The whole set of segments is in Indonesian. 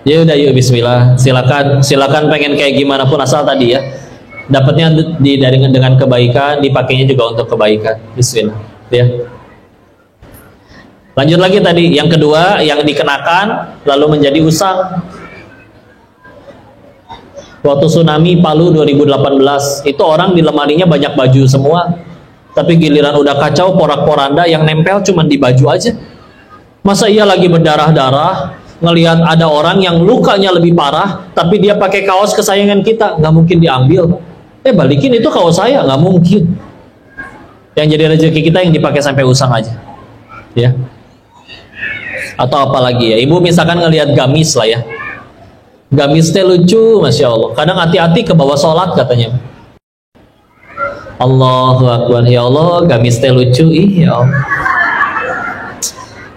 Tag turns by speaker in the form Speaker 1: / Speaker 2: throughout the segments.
Speaker 1: Ya udah, yuk bismillah. Silakan pengen kayak gimana pun asal tadi ya. Dapatnya dengan kebaikan, dipakainya juga untuk kebaikan. Bismillah. Ya. Lanjut lagi tadi, yang kedua yang dikenakan lalu menjadi usang. Waktu tsunami Palu 2018, itu orang di lemarinya banyak baju semua. Tapi giliran udah kacau, porak-poranda yang nempel cuman di baju aja. Masa iya lagi berdarah-darah, ngelihat ada orang yang lukanya lebih parah, tapi dia pakai kaos kesayangan kita, nggak mungkin diambil. Balikin itu kaos saya, nggak mungkin. Yang jadi rezeki kita yang dipakai sampai usang aja, ya. Atau apalagi ya, ibu misalkan ngelihat gamis lah ya, gamis teh lucu, masya Allah. Kadang hati-hati ke bawah sholat katanya. Allahu Akbar, ya Allah, gamis teh lucu, ya Allah.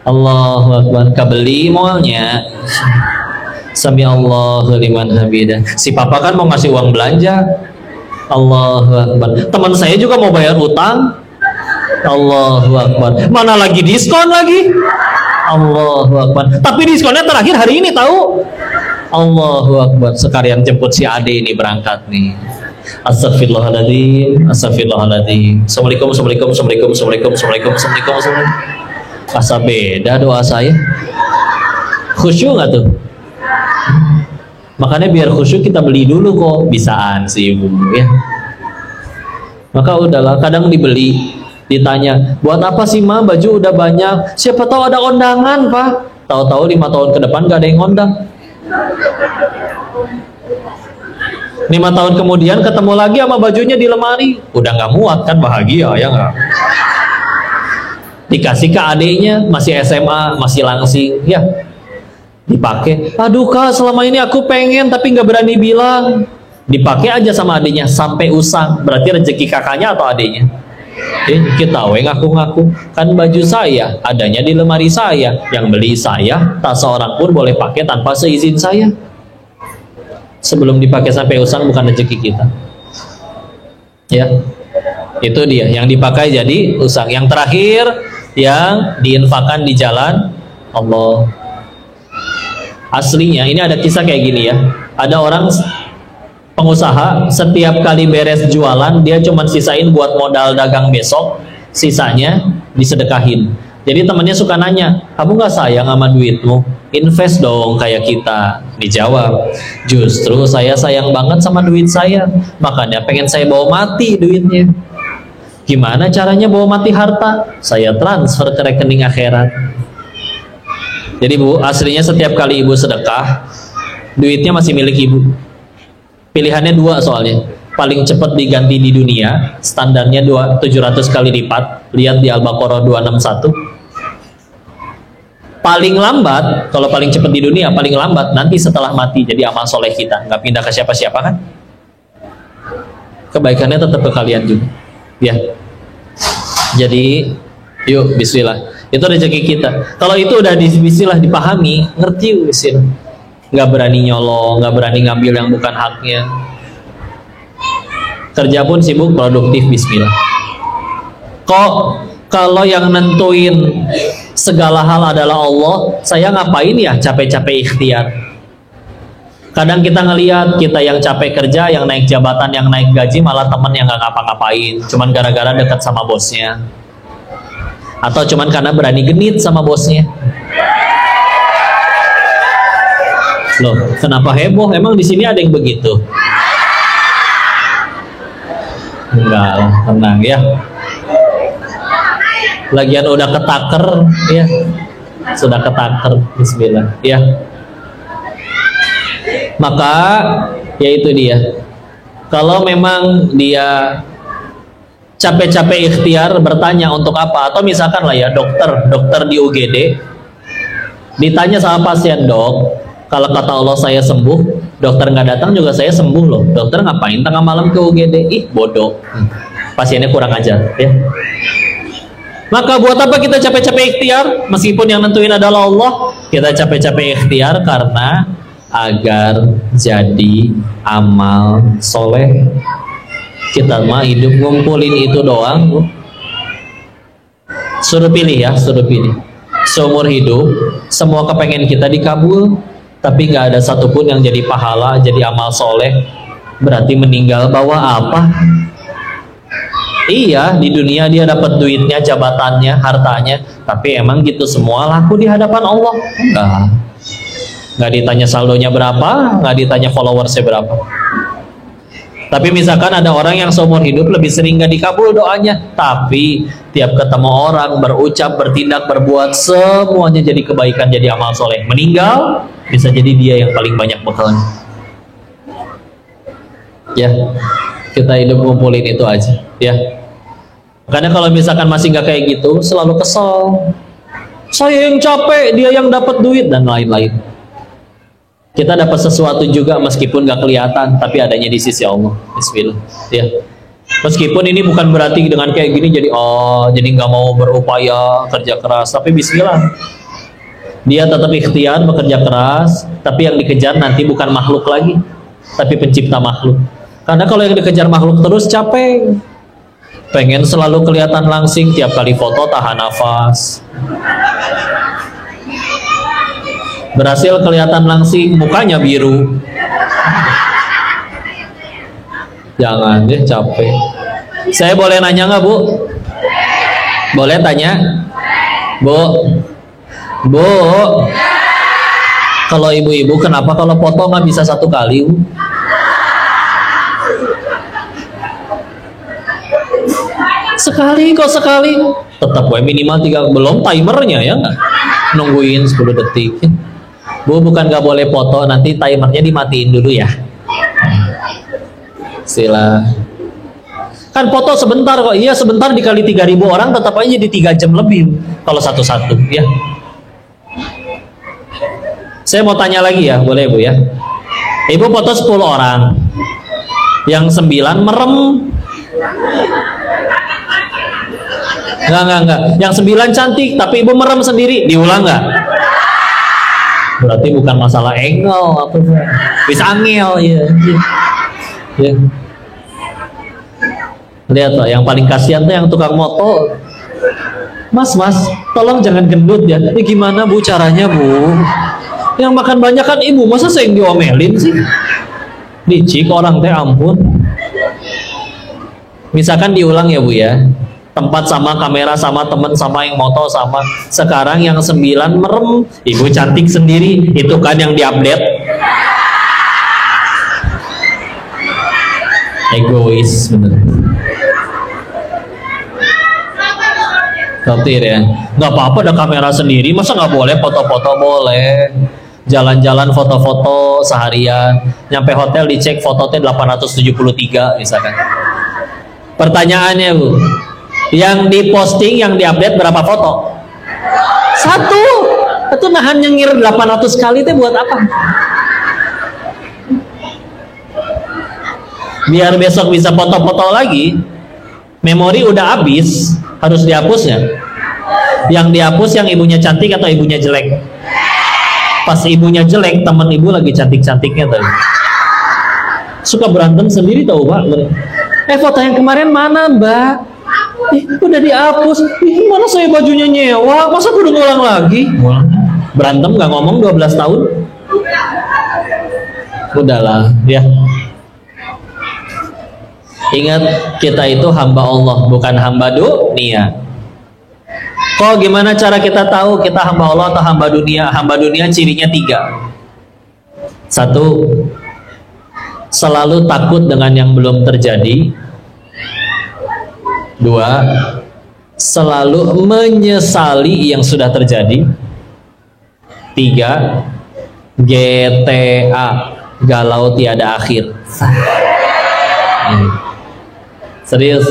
Speaker 1: Allahu Akbar, kabeli mallnya. Sami Allahu liman hamidah. Si papa kan mau ngasih uang belanja. Allahu Akbar. Teman saya juga mau bayar utang. Allahu Akbar. Mana lagi diskon lagi? Allahu Akbar. Tapi diskonnya terakhir hari ini tahu. Allahu Akbar. Sekalian jemput si Ade ini berangkat nih. Astagfirullahaladzim. Astagfirullahaladzim. Assalamualaikum. Asa beda doa saya. Khusyuk nggak tuh? Makanya biar khusyuk kita beli dulu kok. Bisaan sih ibu ya. Maka udahlah, kadang dibeli, ditanya, buat apa sih ma, baju udah banyak, siapa tahu ada undangan pak. Tahu-tahu 5 tahun ke depan gak ada yang ngundang. 5 tahun kemudian ketemu lagi sama bajunya di lemari, udah nggak muat kan, bahagia ya nggak? Dikasih ke adiknya, masih SMA, masih langsing, ya dipakai. Aduh kak, selama ini aku pengen tapi nggak berani bilang. Dipakai aja sama adiknya sampai usang. Berarti rezeki kakaknya atau adiknya? Kita ngaku-ngaku kan baju saya adanya di lemari saya, yang beli saya, tak seorang pun boleh pakai tanpa seizin saya. Sebelum dipakai sampai usang bukan rezeki kita. Ya, itu dia yang dipakai jadi usang. Yang terakhir yang diinfakkan di jalan Allah. Aslinya ini ada kisah kayak gini ya. Ada orang pengusaha, setiap kali beres jualan dia cuma sisain buat modal dagang besok, sisanya disedekahin. Jadi temannya suka nanya, kamu nggak sayang sama duitmu? Invest dong kayak kita. Dijawab, justru saya sayang banget sama duit saya, makanya pengen saya bawa mati duitnya. Gimana caranya bawa mati harta? Saya transfer ke rekening akhirat. Jadi bu, aslinya setiap kali ibu sedekah, duitnya masih milik ibu. Pilihannya 2 soalnya. Paling cepat diganti di dunia, standarnya 700 kali lipat. Lihat di Al-Baqarah 261. Paling lambat, kalau paling cepat di dunia, paling lambat nanti setelah mati. Jadi amal soleh kita nggak pindah ke siapa-siapa kan? Kebaikannya tetap ke kalian juga. Ya. Jadi, yuk bismillah. Itu rezeki kita. Kalau itu udah bismillah dipahami, ngerti bismillah. Nggak berani nyolong, nggak berani ngambil yang bukan haknya. Kerja pun sibuk, produktif, bismillah. Kok kalau yang nentuin segala hal adalah Allah, saya ngapain ya capek-capek ikhtiar? Kadang kita ngelihat kita yang capek kerja, yang naik jabatan, yang naik gaji, malah teman yang nggak ngapa-ngapain, cuman gara-gara dekat sama bosnya, atau cuman karena berani genit sama bosnya. Loh, kenapa heboh? Emang di sini ada yang begitu? Enggak lah, tenang ya. Lagian udah ketaker, ya. Sudah ketaker, bismillah, ya. Maka, ya itu dia. Kalau memang dia capek-capek ikhtiar bertanya untuk apa, atau misalkan lah ya dokter di UGD ditanya sama pasien, dok, kalau kata Allah saya sembuh, dokter nggak datang juga saya sembuh loh. Dokter ngapain tengah malam ke UGD? Ih bodoh, pasiennya kurang ajar ya. Maka buat apa kita capek-capek ikhtiar? Meskipun yang nentuin adalah Allah, kita capek-capek ikhtiar karena agar jadi amal soleh. Kita mah hidup ngumpulin itu doang, Bu. Suruh pilih ya, suruh pilih. Seumur hidup semua kepengen kita dikabul. tapi nggak ada satupun yang jadi pahala, jadi amal soleh, berarti meninggal bawa apa? Iya, di dunia dia dapat duitnya, jabatannya, hartanya, tapi emang gitu semua laku di hadapan Allah? Enggak. Nggak ditanya saldonya berapa, nggak ditanya followersnya berapa. Tapi misalkan ada orang yang seumur hidup lebih sering nggak dikabul doanya, tapi tiap ketemu orang berucap, bertindak, berbuat, semuanya jadi kebaikan, jadi amal soleh. Meninggal bisa jadi dia yang paling banyak bekalnya. Ya, kita hidup ngumpulin itu aja. Ya, karena kalau misalkan masih nggak kayak gitu, selalu kesel. Saya yang capek, dia yang dapat duit dan lain-lain. Kita dapat sesuatu juga meskipun gak kelihatan, tapi adanya di sisi Allah. Bismillah. Ya. Meskipun ini bukan berarti dengan kayak gini jadi nggak mau berupaya kerja keras, tapi Bismillah. Dia tetap ikhtiar bekerja keras, tapi yang dikejar nanti bukan makhluk lagi, tapi pencipta makhluk. Karena kalau yang dikejar makhluk terus capek. Pengen selalu kelihatan langsing, tiap kali foto tahan nafas. Berhasil kelihatan langsing, mukanya biru. Jangan deh, capek. Saya boleh nanya nggak, Bu? Boleh tanya? Bu? Bu? Kalau ibu-ibu kenapa kalau foto nggak bisa satu kali, Bu? Sekali kok, sekali. Tetap minimal 3, belum timernya ya nggak? Nungguin 10 detik. Bu, bukan gak boleh foto, nanti timernya dimatiin dulu ya. Sila. Kan foto sebentar kok. Iya sebentar, dikali 3.000 orang tetap aja di 3 jam lebih kalau satu-satu ya. Saya mau tanya lagi ya, boleh Bu ya? Ibu foto 10 orang, yang 9 merem. Enggak. Yang 9 cantik, tapi ibu merem sendiri. Diulang nggak? Berarti bukan masalah engel atau bisa angel ya. Ya. Lihat tuh, yang paling kasihan tuh yang tukang moto. Mas, tolong jangan gendut ya. Ini gimana Bu caranya Bu? Yang makan banyak kan ibu, masa saya yang diomelin sih? Licik orang teh, ampun. Misalkan diulang ya Bu ya. Tempat sama, kamera sama, temen sama, yang moto sama. Sekarang yang 9 merem, ibu cantik sendiri. Itu kan yang diupdate. Egois bener. Kotir ya. Nggak apa-apa ada kamera sendiri, masa nggak boleh foto-foto? Boleh. Jalan-jalan foto-foto seharian. Nyampe hotel dicek fotonya 873 misalkan. Pertanyaannya Bu, yang diposting, yang diupdate berapa foto? 1. Itu nahan nyengir 800 kali itu buat apa? Biar besok bisa foto-foto lagi. Memori udah habis, harus dihapus ya. Yang dihapus yang ibunya cantik atau ibunya jelek? Pas ibunya jelek, temen ibu lagi cantik-cantiknya tadi. Suka berantem sendiri tau Pak. Foto yang kemarin mana Mbak? Udah dihapus. Mana saya bajunya nyewa? Masa kudu ngulang lagi? Berantem gak ngomong 12 tahun? Udahlah ya. Ingat, kita itu hamba Allah, bukan hamba dunia. Kok gimana cara kita tahu kita hamba Allah atau hamba dunia? Hamba dunia cirinya 3. 1, selalu takut dengan yang belum terjadi. 2, selalu menyesali yang sudah terjadi. 3, GTA, galau tiada akhir. Serius.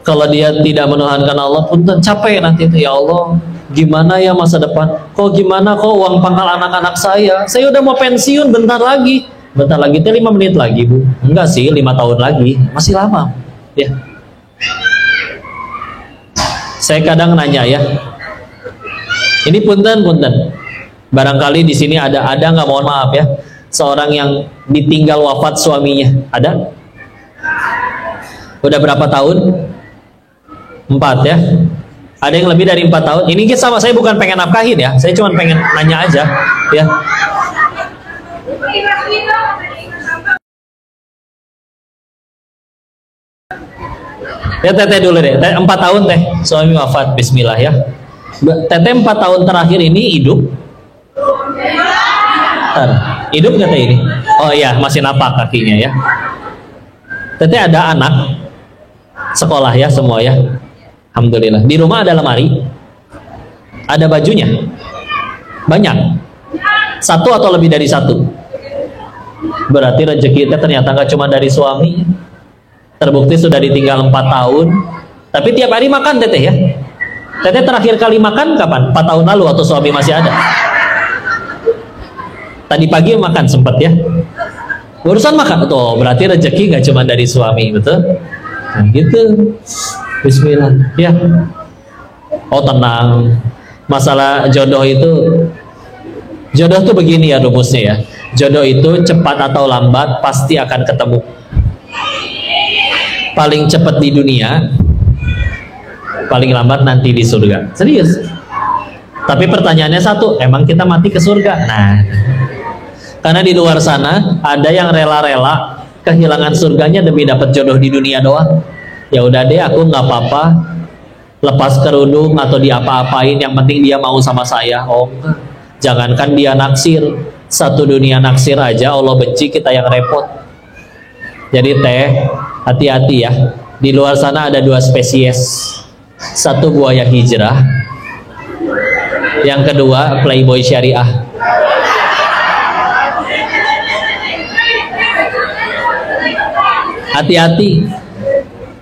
Speaker 1: Kalau dia tidak menuhankan Allah pun capek nanti itu. Ya Allah, gimana ya masa depan? Kok gimana kok uang pangkal anak-anak saya? Saya udah mau pensiun bentar lagi. Bentar lagi itu 5 menit lagi Bu. Enggak sih, 5 tahun lagi. Masih lama ya. Saya kadang nanya ya, ini punten. Barangkali di sini ada nggak, mohon maaf ya, seorang yang ditinggal wafat suaminya, ada? Udah berapa tahun? 4 ya. Ada yang lebih dari 4 tahun. Ini sama, saya bukan pengen nafkahin ya, saya cuma pengen nanya aja ya. Ya teteh dulu deh, 4 tahun teh suami wafat, bismillah ya. Teteh 4 tahun terakhir ini hidup? Hidup nggak teh ini? Oh iya, masih napak kakinya ya. Teteh ada anak sekolah ya semua ya, alhamdulillah. Di rumah ada lemari, ada bajunya banyak, 1 atau lebih dari 1. Berarti rezeki kita ternyata nggak cuma dari suami. Terbukti sudah ditinggal 4 tahun, tapi tiap hari makan teteh ya. Teteh terakhir kali makan kapan? 4 tahun lalu atau suami masih ada? Tadi pagi makan sempat ya. Urusan makan tuh berarti rezeki nggak cuma dari suami, betul? Nah, gitu. Bismillah ya. Oh tenang, masalah jodoh itu, jodoh tuh begini ya rumusnya ya. Jodoh itu cepat atau lambat pasti akan ketemu. Paling cepat di dunia, paling lambat nanti di surga. Serius. Tapi pertanyaannya satu, emang kita mati ke surga? Nah, karena di luar sana ada yang rela-rela kehilangan surganya demi dapat jodoh di dunia doang. Ya udah deh, aku nggak apa-apa lepas kerudung atau diapa-apain, yang penting dia mau sama saya. Oh enggak, jangankan dia naksir, satu dunia naksir aja Allah benci, kita yang repot. Jadi teh, hati-hati ya. Di luar sana ada 2 spesies. Satu buaya hijrah, yang kedua playboy syariah. Hati-hati.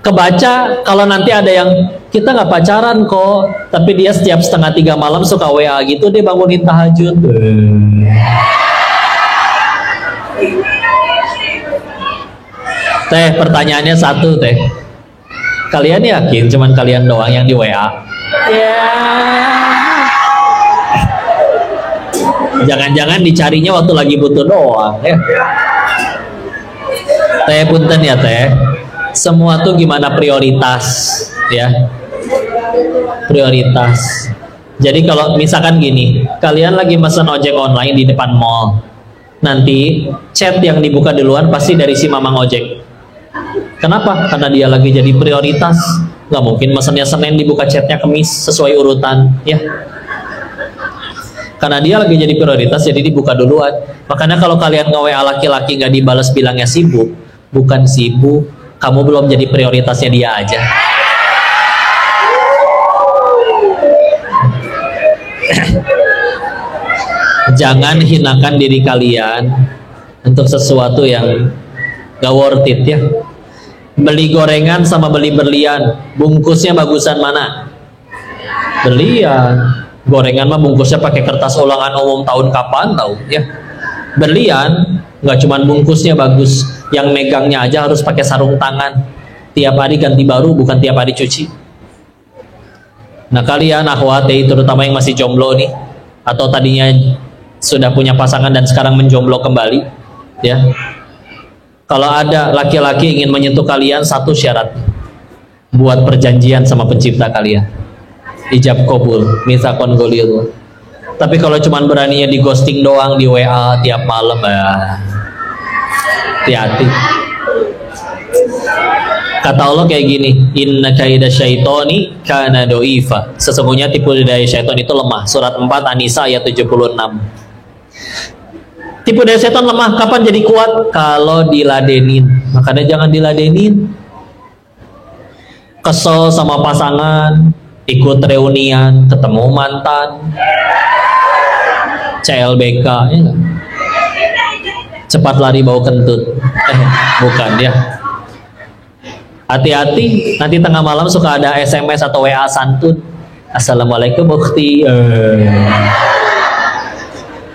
Speaker 1: Kebaca kalau nanti ada yang kita nggak pacaran kok, tapi dia setiap 2:30 malam suka WA gitu, dia bangunin tahajud. Teh, pertanyaannya satu teh, kalian yakin cuman kalian doang yang di WA? Ya. Jangan-jangan dicarinya waktu lagi butuh doang ya. Teh punten ya teh, semua tuh gimana prioritas ya, prioritas. Jadi kalau misalkan gini, kalian lagi mesen ojek online di depan mall, nanti chat yang dibuka duluan pasti dari si mamang ojek. Kenapa? Karena dia lagi jadi prioritas. Gak mungkin mesennya Senin dibuka chatnya Kamis sesuai urutan ya. Karena dia lagi jadi prioritas, jadi dibuka duluan. Makanya kalau kalian nge-WA laki-laki nggak dibalas bilangnya sibuk, bukan sibuk, kamu belum jadi prioritasnya dia aja. Jangan hinakan diri kalian untuk sesuatu yang gak worth it ya. Beli gorengan sama beli berlian, bungkusnya bagusan mana? Berlian. Gorengan mah bungkusnya pakai kertas ulangan umum tahun kapan tahu ya. Berlian nggak cuman bungkusnya bagus, yang megangnya aja harus pakai sarung tangan. Tiap hari ganti baru, bukan tiap hari cuci. Nah kalian akhwati, terutama yang masih jomblo nih, atau tadinya sudah punya pasangan dan sekarang menjomblo kembali ya. Kalau ada laki-laki ingin menyentuh kalian, satu syarat, buat perjanjian sama pencipta kalian, ijab kabul, mitsaqon ghalidh. Tapi kalau cuman beraninya di ghosting doang di WA tiap malam, hati-hati. Kata Allah kayak gini, inna kaida syaitoni kana doifa. Sesungguhnya tipu daya syaitan itu lemah. Surat 4 An-Nisa ayat 76. Tipu daya setan lemah, kapan jadi kuat? Kalau diladenin. Makanya jangan diladenin. Kesel sama pasangan, ikut reunian, ketemu mantan, CLBK ya. Cepat lari bau kentut. Bukan ya. Hati-hati, nanti tengah malam suka ada SMS atau WA santun. Assalamualaikum ukhti.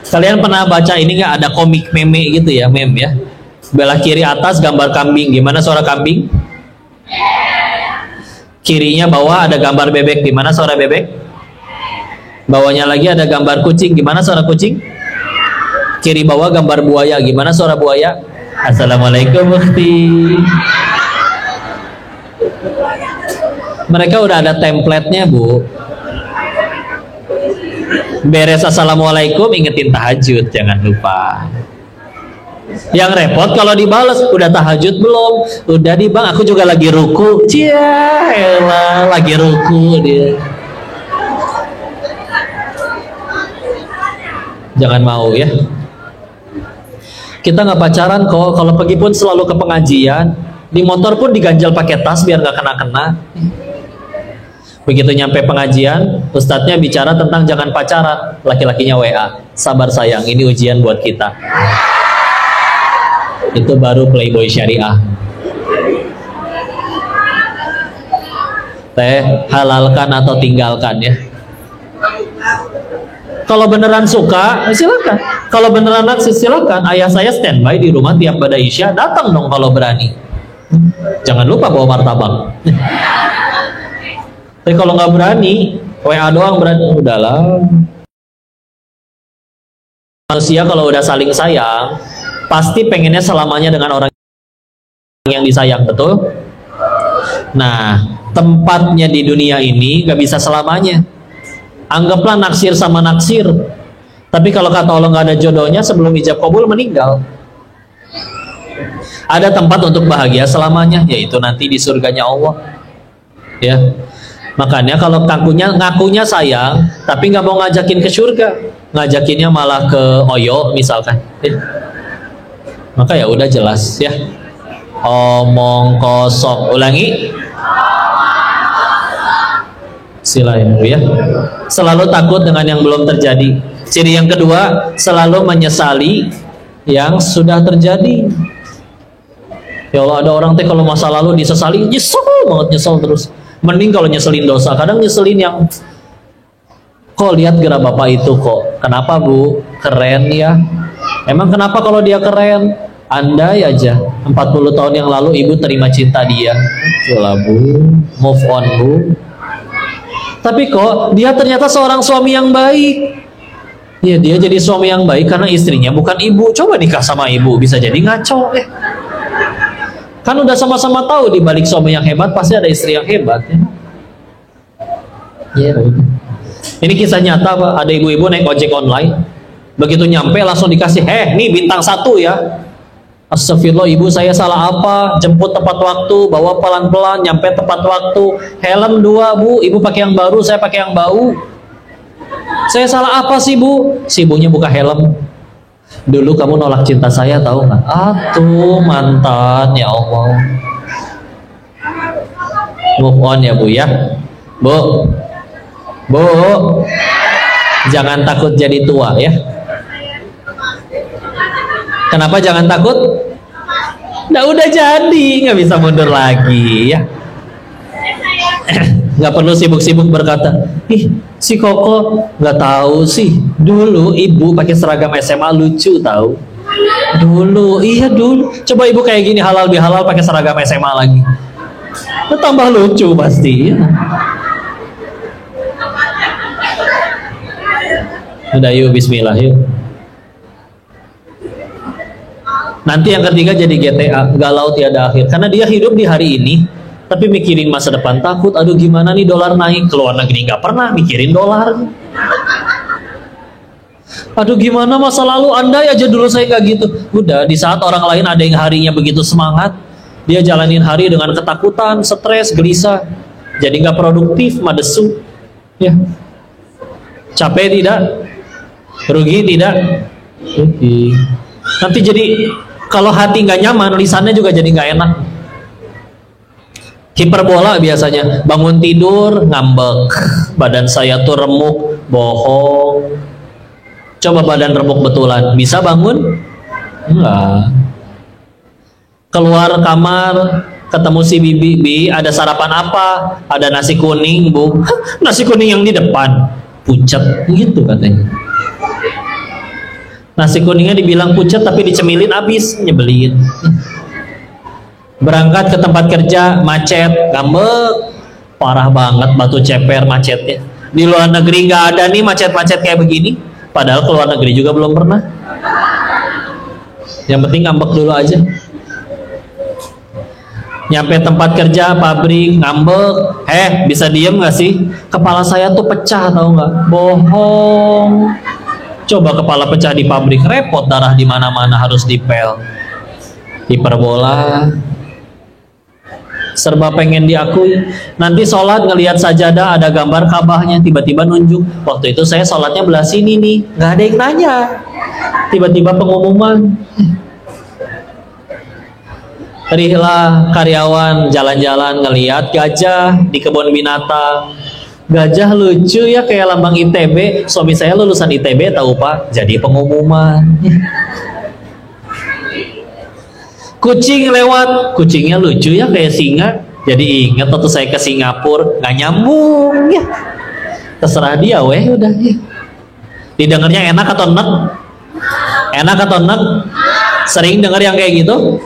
Speaker 1: Kalian pernah baca ini nggak, ada komik meme gitu ya, meme ya. Belah kiri atas gambar kambing, gimana suara kambing? Kirinya bawah ada gambar bebek, gimana suara bebek? Bawahnya lagi ada gambar kucing, gimana suara kucing? Kiri bawah gambar buaya, gimana suara buaya? Assalamualaikum ukhti. Mereka udah ada template-nya, Bu. Beres assalamualaikum, ingetin tahajud, jangan lupa. Yang repot kalau dibales, udah tahajud belum? Udah di bang, aku juga lagi ruku. Cia, elah, lagi ruku dia. Jangan mau ya. Kita nggak pacaran kok. Kalau pergi pun selalu ke pengajian. Di motor pun diganjal pakai tas biar nggak kena-kena. Begitu nyampe pengajian, ustadznya bicara tentang jangan pacaran. Laki-lakinya WA, sabar sayang, ini ujian buat kita. Itu baru playboy syariah. Teh, halalkan atau tinggalkan ya. Kalau beneran suka, silakan. Kalau beneran naksir, silakan. Ayah saya standby di rumah tiap pada Isya, datang dong kalau berani. Jangan lupa bawa martabak. Tapi kalau nggak berani, WA doang berani, udahlah. Manusia kalau udah saling sayang, pasti pengennya selamanya dengan orang yang disayang, betul? Nah, tempatnya di dunia ini gak bisa selamanya. Anggaplah naksir sama naksir. Tapi kalau kata Allah nggak ada jodohnya, sebelum ijab kabul meninggal. Ada tempat untuk bahagia selamanya, yaitu nanti di surganya Allah. Ya, makanya kalau ngakunya sayang, tapi nggak mau ngajakin ke surga, ngajakinnya malah ke Oyo misalkan. Ya. Maka ya udah jelas ya. Omong kosong. Ulangi. Silain ya. Selalu takut dengan yang belum terjadi. Ciri yang kedua, selalu menyesali yang sudah terjadi. Ya Allah, ada orang teh kalau masa lalu disesali, nyesel banget, nyesel terus. Mending kalau nyeselin dosa. Kadang nyeselin yang, kok lihat gerak bapak itu kok. Kenapa Bu? Keren ya. Emang kenapa kalau dia keren? Andai aja 40 tahun yang lalu ibu terima cinta dia. Itulah Bu, move on Bu. Tapi kok dia ternyata seorang suami yang baik. Ya dia jadi suami yang baik karena istrinya bukan ibu. Coba nikah sama ibu, bisa jadi ngaco. Kan udah sama-sama tahu di balik suami yang hebat pasti ada istri yang hebat ya. Ya. Ini kisah nyata Pak. Ada ibu-ibu naik ojek online. Begitu nyampe langsung dikasih, nih bintang 1 ya. Astagfirullah, ibu saya salah apa? Jemput tepat waktu, bawa pelan-pelan, nyampe tepat waktu. Helm 2 Bu, ibu pakai yang baru, saya pakai yang bau. Saya salah apa sih Bu? Si ibunya buka helm. Dulu kamu nolak cinta saya, tahu nggak? Atuh mantan, ya Allah. Move on ya Bu ya. Bu, jangan takut jadi tua ya. Kenapa jangan takut? Nah udah jadi, nggak bisa mundur lagi ya. Nggak perlu sibuk-sibuk berkata, si Koko nggak tahu sih. Dulu ibu pakai seragam SMA lucu tahu. Dulu, iya dulu. Coba ibu kayak gini halal bihalal pakai seragam SMA lagi. Itu tambah lucu pasti. Ya. Udah yuk, Bismillah yuk. Nanti yang ketiga jadi GTA, galau tiada akhir. Karena dia hidup di hari ini, tapi mikirin masa depan, takut, aduh gimana nih dolar naik. Keluar negeri nggak pernah mikirin dolar. Aduh gimana masa lalu, andai aja dulu saya nggak gitu. Udah, di saat orang lain ada yang harinya begitu semangat, dia jalanin hari dengan ketakutan, stres, gelisah. Jadi nggak produktif, madesu. Ya. Capek tidak? Rugi tidak? Rugi. Nanti jadi kalau hati nggak nyaman, lisannya juga jadi nggak enak. Hiperbola biasanya, bangun tidur ngambek, badan saya tuh remuk, bohong. Coba badan remuk betulan, bisa bangun? Enggak. Keluar kamar, ketemu si bibi, ada sarapan apa? Ada nasi kuning Bu. Nasi kuning yang di depan, pucat gitu katanya. Nasi kuningnya dibilang pucat tapi dicemilin habis, nyebelin. Berangkat ke tempat kerja, macet, ngambek, parah banget, batu ceper macetnya. Di luar negeri nggak ada nih macet-macet kayak begini, padahal ke luar negeri juga belum pernah. Yang penting ngambek dulu aja. Nyampe tempat kerja, pabrik, ngambek, bisa diem gak sih? Kepala saya tuh pecah, tahu nggak? Bohong. Coba kepala pecah di pabrik, repot, darah di mana-mana harus dipel, hiperbola, serba pengen diakui. Nanti sholat ngelihat sajadah ada gambar Ka'bahnya, tiba-tiba nunjuk. Waktu itu saya sholatnya belah sini nih, nggak ada yang nanya. Tiba-tiba pengumuman. Rihlah karyawan jalan-jalan ngelihat gajah di kebun binatang. Gajah lucu ya, kayak lambang ITB. Suami saya lulusan ITB, tahu Pak. Jadi pengumuman. Kucing lewat, kucingnya lucu ya kayak singa. Jadi ingat waktu saya ke Singapura, nggak nyambung ya. Terserah dia, udah ya. Didengarnya enak atau enak? Enak atau enak? Sering dengar yang kayak gitu?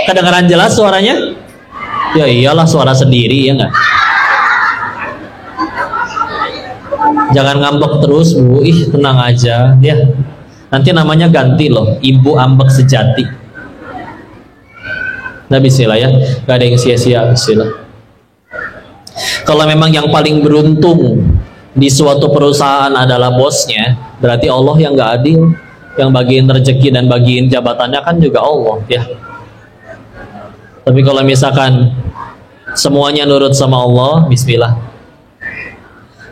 Speaker 1: Kedengaran jelas suaranya? Ya iyalah, suara sendiri ya nggak? Jangan ngambek terus Bu, tenang aja ya. Nanti namanya ganti loh, ibu ambek sejati. Nah bismillah ya, gak ada yang sia-sia, bismillah. Kalau memang yang paling beruntung di suatu perusahaan adalah bosnya, berarti Allah yang gak adil. Yang bagiin rezeki dan bagiin jabatannya kan juga Allah ya. Tapi kalau misalkan semuanya nurut sama Allah, bismillah.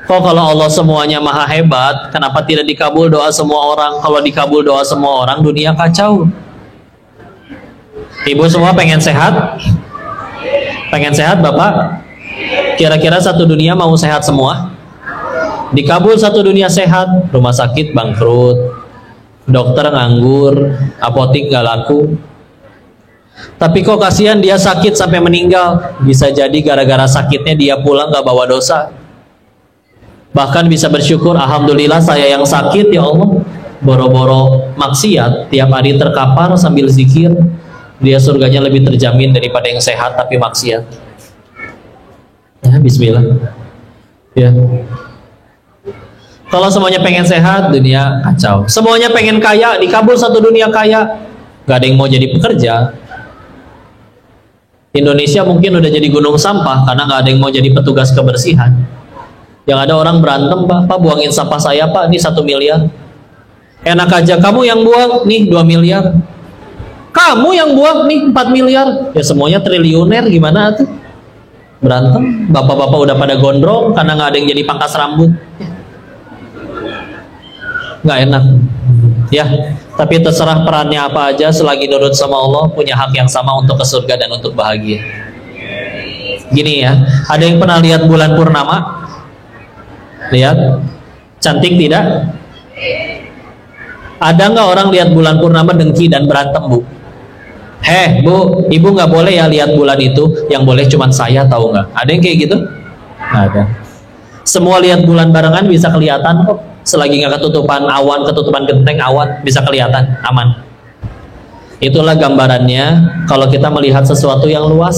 Speaker 1: Kok kalau Allah semuanya maha hebat, kenapa tidak dikabul doa semua orang? Kalau dikabul doa semua orang, dunia kacau. Ibu semua pengen sehat? Pengen sehat Bapak? Kira-kira satu dunia mau sehat semua? Dikabul satu dunia sehat, rumah sakit bangkrut, dokter nganggur, apotik gak laku. Tapi kok kasihan dia sakit sampai meninggal. Bisa jadi gara-gara sakitnya dia pulang gak bawa dosa. Bahkan bisa bersyukur, alhamdulillah saya yang sakit ya Allah. Boro-boro maksiat, tiap hari terkapar sambil zikir, dia surganya lebih terjamin daripada yang sehat tapi maksiat. Ya bismillah ya. Kalau semuanya pengen sehat, dunia kacau. Semuanya pengen kaya, dikabul satu dunia kaya, gak ada yang mau jadi pekerja. Indonesia mungkin udah jadi gunung sampah karena gak ada yang mau jadi petugas kebersihan. Yang ada orang berantem, Pak buangin sampah saya Pak, ini 1 miliar. Enak aja kamu yang buang, nih 2 miliar. Kamu yang buang, nih 4 miliar. Ya semuanya triliuner, gimana tuh? Berantem, bapak-bapak udah pada gondrong karena gak ada yang jadi pangkas rambut. Nggak enak ya. Tapi terserah perannya apa aja, selagi nurut sama Allah, punya hak yang sama untuk ke surga dan untuk bahagia. Gini ya, ada yang pernah lihat bulan purnama? Lihat cantik tidak? Ada nggak orang lihat bulan purnama dengki dan berantem Bu? Bu, ibu nggak boleh ya lihat bulan itu, yang boleh cuman saya, tahu nggak? Ada yang kayak gitu? Nggak ada. Semua lihat bulan barengan bisa kelihatan kok. Selagi nggak ketutupan awan, ketutupan genteng awan, bisa kelihatan, aman. Itulah gambarannya kalau kita melihat sesuatu yang luas,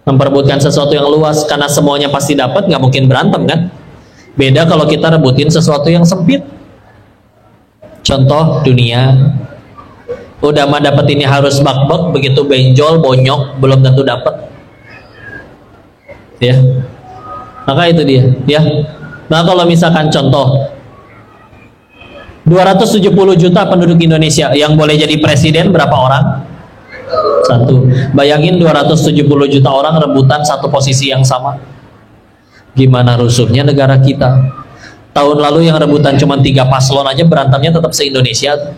Speaker 1: memperebutkan sesuatu yang luas, karena semuanya pasti dapat, nggak mungkin berantem kan. Beda kalau kita rebutin sesuatu yang sempit. Contoh dunia, udah mah dapat ini harus bak-bak, begitu benjol bonyok belum tentu dapat ya. Maka itu dia ya. Nah kalau misalkan contoh 270 juta penduduk Indonesia, yang boleh jadi presiden berapa orang? 1. Bayangin 270 juta orang rebutan satu posisi yang sama. Gimana rusuhnya negara kita. Tahun lalu yang rebutan cuma 3 paslon aja, berantemnya tetap se-Indonesia.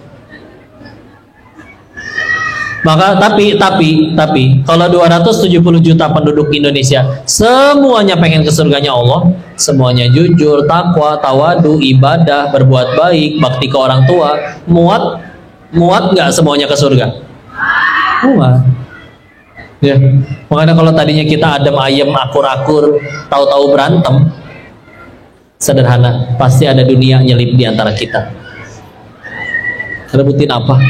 Speaker 1: Maka tapi kalau 270 juta penduduk Indonesia semuanya pengen ke surganya Allah, semuanya jujur, takwa, tawadu, ibadah, berbuat baik, bakti ke orang tua, muat nggak semuanya ke surga? Muat. Ya. Makanya kalau tadinya kita adem ayem, akur-akur, tahu-tahu berantem, sederhana, pasti ada dunia nyelip di antara kita. Rebutin apa?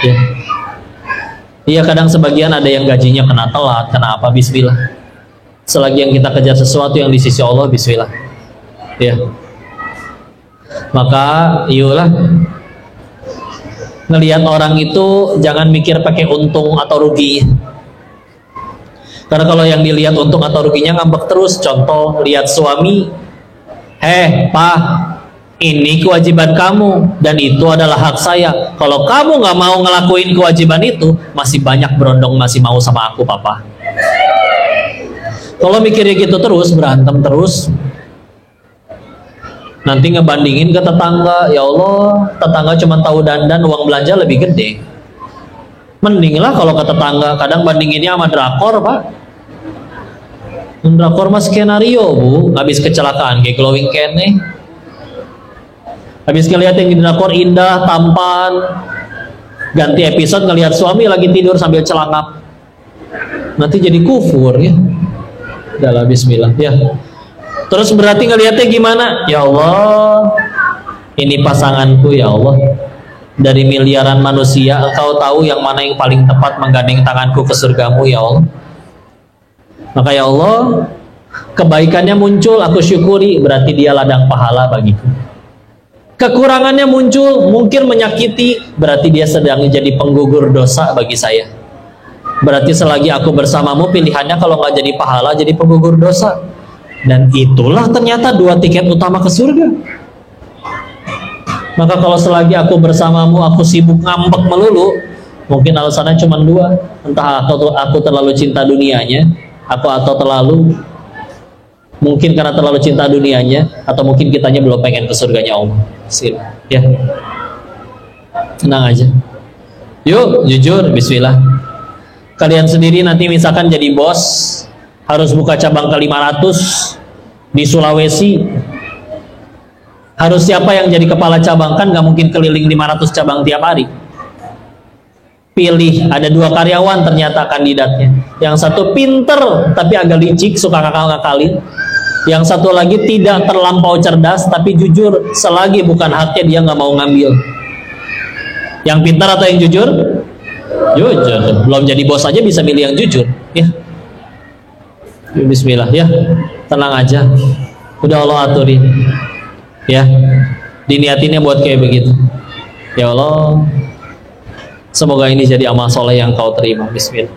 Speaker 1: Ya. Iya, kadang sebagian ada yang gajinya kena telat, kena apa, bismillah. Selagi yang kita kejar sesuatu yang di sisi Allah, bismillah. Ya. Maka, iyalah, ngelihat orang itu jangan mikir pakai untung atau rugi. Karena kalau yang dilihat untung atau ruginya ngambek terus. Contoh, lihat suami, Pak, ini kewajiban kamu dan itu adalah hak saya. Kalau kamu nggak mau ngelakuin kewajiban itu, masih banyak berondong masih mau sama aku, papa. Kalau mikirnya gitu terus, berantem terus, nanti ngebandingin ke tetangga. Ya Allah, tetangga cuma tahu dandan, uang belanja lebih gede. Mendinglah kalau ke tetangga. Kadang bandinginnya sama drakor, Pak. Drakor mas skenario, Bu. Habis kecelakaan kayak glowing can nih. Habis ngeliat yang di drakor indah, tampan, ganti episode ngelihat suami lagi tidur sambil celangap. Nanti jadi kufur ya. Udah lah, bismillah ya. Terus berarti ngelihatnya gimana? Ya Allah, ini pasanganku ya Allah. Dari miliaran manusia, Engkau tahu yang mana yang paling tepat menggandeng tanganku ke surgamu ya Allah. Maka ya Allah, kebaikannya muncul, aku syukuri, berarti dia ladang pahala bagiku. Kekurangannya muncul, mungkin menyakiti, berarti dia sedang jadi penggugur dosa bagi saya. Berarti selagi aku bersamamu, pilihannya kalau nggak jadi pahala, jadi penggugur dosa. Dan itulah ternyata 2 tiket utama ke surga. Maka kalau selagi aku bersamamu, aku sibuk ngambek melulu, mungkin alasannya cuma 2. Entah aku terlalu cinta dunianya, atau terlalu, mungkin karena terlalu cinta dunianya, atau mungkin kitanya belum pengen ke surganya Allah. Ya, tenang aja. Yuk, jujur, bismillah. Kalian sendiri nanti misalkan jadi bos, harus buka cabang ke 500 di Sulawesi. Harus siapa yang jadi kepala cabang? Kan nggak mungkin keliling 500 cabang tiap hari. Pilih, ada 2 karyawan ternyata kandidatnya. Yang satu pinter tapi agak licik, suka ngakal-ngakalin. Yang satu lagi tidak terlampau cerdas tapi jujur, selagi bukan haknya dia nggak mau ngambil. Yang pintar atau yang jujur? Jujur. Belum jadi bos aja bisa milih yang jujur ya. Bismillah ya, tenang aja, udah Allah aturin ya, diniatinnya buat kayak begitu. Ya Allah, semoga ini jadi amal soleh yang kau terima. Bismillah.